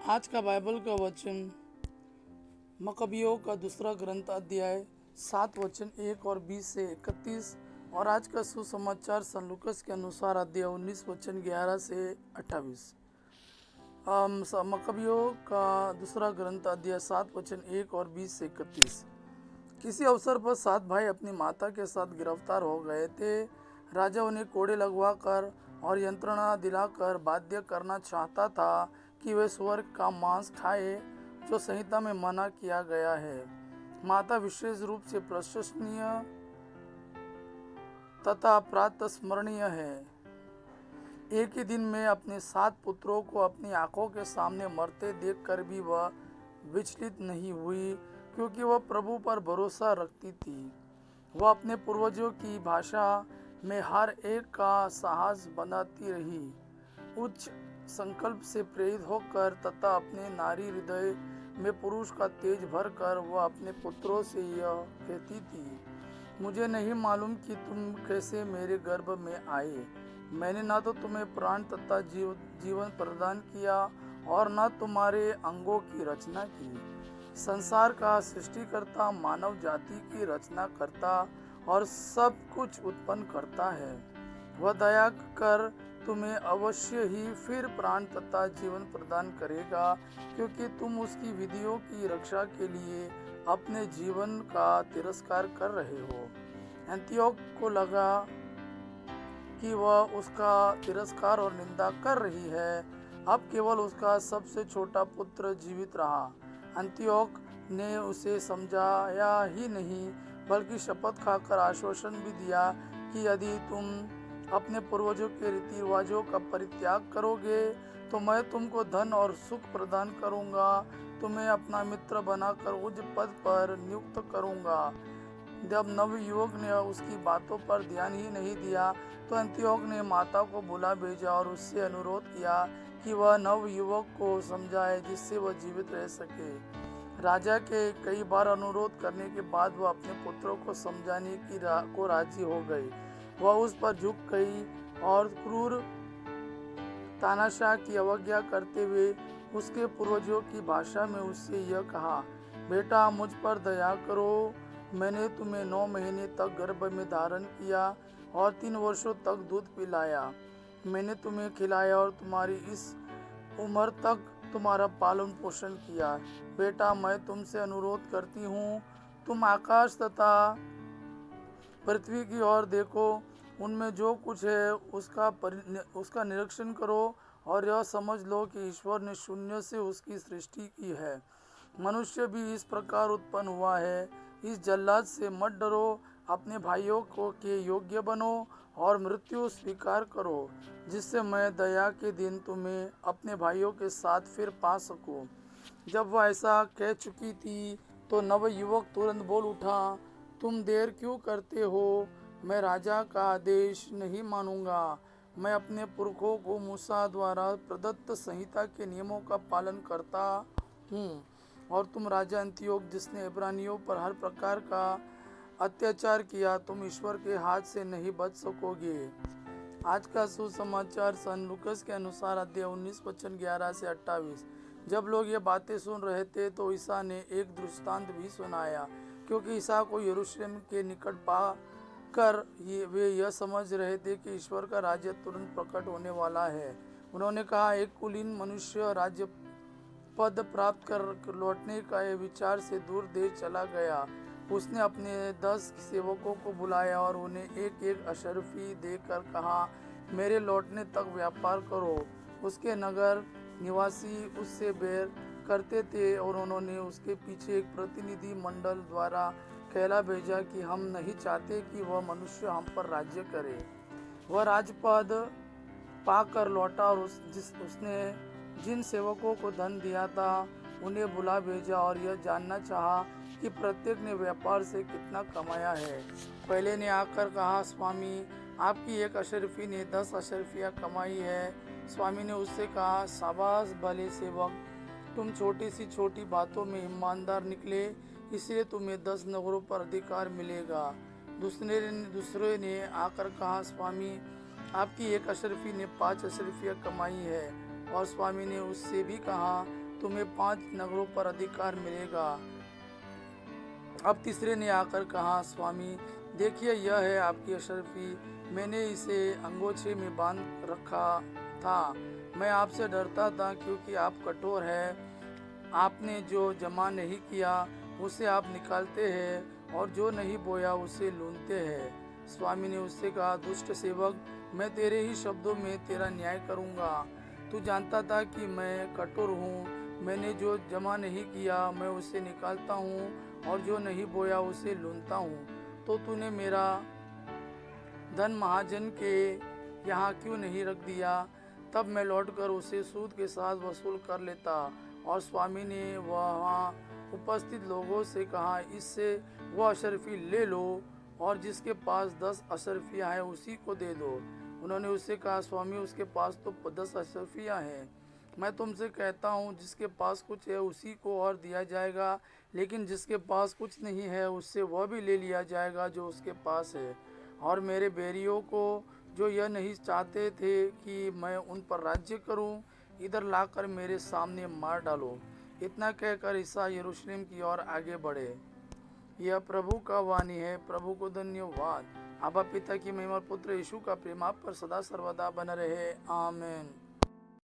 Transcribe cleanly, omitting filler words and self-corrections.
आज का बाइबल का वचन मकबियों का दूसरा ग्रंथ अध्याय 7 वचन 1 और 20 से 31 और आज का सुसमाचार सन लूकस के अनुसार अध्याय 19 वचन 11 से 28। मकबियों का दूसरा ग्रंथ अध्याय 7 वचन 1 और 20 से 31। किसी अवसर पर 7 भाई अपनी माता के साथ गिरफ्तार हो गए थे। राजा उन्हें कोड़े लगवा कर और यंत्रणा दिलाकर बाध्य करना चाहता था कि वे स्वर्ग का मांस खाए, जो संहिता में मना किया गया है। माता विशेष रूप से प्रशंसनीय तथा प्रातस्मरणीय है। एक ही दिन में अपने 7 पुत्रों को अपनी आंखों के सामने मरते देखकर भी वह विचलित नहीं हुई, क्योंकि वह प्रभु पर भरोसा रखती थी। वह अपने पूर्वजों की भाषा में हर एक का साहस बनाती रही, उच्च संकल्प से प्रेरित होकर तथा अपने नारी हृदय में पुरुष का तेज भरकर वह अपने पुत्रों से यह कहती थी, मुझे नहीं मालूम कि तुम कैसे मेरे गर्भ में आए। मैंने न तो तुम्हें प्राण तथा जीवन प्रदान किया और न तुम्हारे अंगों की रचना की। संसार का सृष्टिकर्ता मानव जाति की रचना करता और सब कुछ उत्पन्न करता है। वह दया कर तुम्हें अवश्य ही फिर प्राण तथा जीवन प्रदान करेगा, क्योंकि तुम उसकी विधियों की रक्षा के लिए अपने जीवन का तिरस्कार कर रहे हो। एंटियोक को लगा कि वह उसका तिरस्कार और निंदा कर रही है। अब केवल उसका सबसे छोटा पुत्र जीवित रहा। एंटियोक ने उसे समझाया ही नहीं, बल्कि शपथ खाकर आश्वासन भी दिया कि यदि तुम अपने पूर्वजों के रीति रिवाजों का परित्याग करोगे तो मैं तुमको धन और सुख प्रदान करूंगा, तुम्हें अपना मित्र बनाकर उच्च पद पर नियुक्त करूंगा। जब नवयुवक ने उसकी बातों पर ध्यान ही नहीं दिया तो एंटियोक ने माता को बुला भेजा और उससे अनुरोध किया कि वह नवयुवक को समझाए, जिससे वह जीवित रह सके। राजा के कई बार अनुरोध करने के बाद वह अपने पुत्रों को समझाने को राजी हो गई। वह उस पर झुक गई और क्रूर तानाशाह की अवज्ञा करते हुए उसके पूर्वजों की भाषा में उससे यह कहा, बेटा मुझ पर दया करो। मैंने तुम्हें 9 महीने तक गर्भ में धारण किया और 3 वर्षों तक दूध पिलाया। मैंने तुम्हें खिलाया और तुम्हारी इस उम्र तक तुम्हारा पालन पोषण किया। बेटा मैं तुमसे अनुरोध करती हूँ, तुम आकाश तथा पृथ्वी की ओर देखो, उनमें जो कुछ है उसका निरीक्षण करो और यह समझ लो कि ईश्वर ने शून्य से उसकी सृष्टि की है। मनुष्य भी इस प्रकार उत्पन्न हुआ है। इस जल्लाद से मत डरो, अपने भाइयों को के योग्य बनो और मृत्यु स्वीकार करो, जिससे मैं दया के दिन तुम्हें अपने भाइयों के साथ फिर पा सकूं। जब वह ऐसा कह चुकी थी तो नवयुवक तुरंत बोल उठा, तुम देर क्यों करते हो? मैं राजा का आदेश नहीं मानूंगा। मैं अपने पुरखों को मूसा द्वारा प्रदत्त संहिता के नियमों का पालन करता हूँ, और तुम राजा एंटियोक, जिसने इब्रानियों पर हर प्रकार का अत्याचार किया, तुम ईश्वर के हाथ से नहीं बच सकोगे। आज का सुसमाचार सन लूकस के अनुसार अध्याय 19 वचन 11 से 28। जब लोग ये बातें सुन रहे थे तो ईसा ने एक दृष्टांत भी सुनाया, क्योंकि ईसा को यरूशलेम के निकट पा कर वे यह समझ रहे थे कि ईश्वर का राज्य तुरंत प्रकट होने वाला है। उन्होंने कहा, एक कुलीन मनुष्य राज्य पद प्राप्त कर लौटने का विचार से दूर देश चला गया। उसने अपने 10 सेवकों को बुलाया और उन्हें एक एक अशर्फी देकर कहा, मेरे लौटने तक व्यापार करो। उसके नगर निवासी उससे बैर करते थे और उन्होंने उसके पीछे एक प्रतिनिधि मंडल द्वारा कहला भेजा कि हम नहीं चाहते कि वह मनुष्य हम पर राज्य करे। वह राजपद पाकर लौटा और उसने जिन सेवकों को धन दिया था उन्हें बुला भेजा और यह जानना चाहा कि प्रत्येक ने व्यापार से कितना कमाया है। पहले ने आकर कहा, स्वामी आपकी एक अशर्फी ने 10 अशर्फियाँ कमाई है। स्वामी ने उससे कहा, शाबाश भले सेवक, तुम छोटी सी छोटी बातों में ईमानदार निकले, इसलिए तुम्हें 10 नगरों पर अधिकार मिलेगा। दूसरे ने आकर कहा, स्वामी आपकी एक अशर्फी ने 5 अशर्फियाँ कमाई है। और स्वामी ने उससे भी कहा, तुम्हें 5 नगरों पर अधिकार मिलेगा। अब तीसरे ने आकर कहा, स्वामी देखिए, यह है आपकी अशरफी। मैंने इसे अंगोछे में बांध रखा था। मैं आपसे डरता था क्योंकि आप कठोर हैं। आपने जो जमा नहीं किया उसे आप निकालते हैं और जो नहीं बोया उसे लूनते हैं। स्वामी ने उससे कहा, दुष्ट सेवक, मैं तेरे ही शब्दों में तेरा न्याय करूंगा। तू जानता था कि मैं कठोर हूँ। मैंने जो जमा नहीं किया मैं उसे निकालता हूँ और जो नहीं बोया उसे लूनता हूँ। तो तूने मेरा धन महाजन के यहाँ क्यों नहीं रख दिया? तब मैं लौटकर उसे सूद के साथ वसूल कर लेता। और स्वामी ने वहाँ उपस्थित लोगों से कहा, इससे वह अशरफी ले लो और जिसके पास 10 अशरफियाँ हैं उसी को दे दो। उन्होंने उससे कहा, स्वामी उसके पास तो 10 अशरफियाँ हैं। मैं तुमसे कहता हूँ, जिसके पास कुछ है उसी को और दिया जाएगा, लेकिन जिसके पास कुछ नहीं है उससे वह भी ले लिया जाएगा जो उसके पास है। और मेरे बैरियों को, जो यह नहीं चाहते थे कि मैं उन पर राज्य करूं, इधर लाकर मेरे सामने मार डालो। इतना कहकर ईसा यरूशलेम की ओर आगे बढ़े। यह प्रभु का वाणी है। प्रभु को धन्यवाद। आबा पिता की महिमा, पुत्र यीशु का प्रेम आप पर सदा सर्वदा बना रहे। आमीन।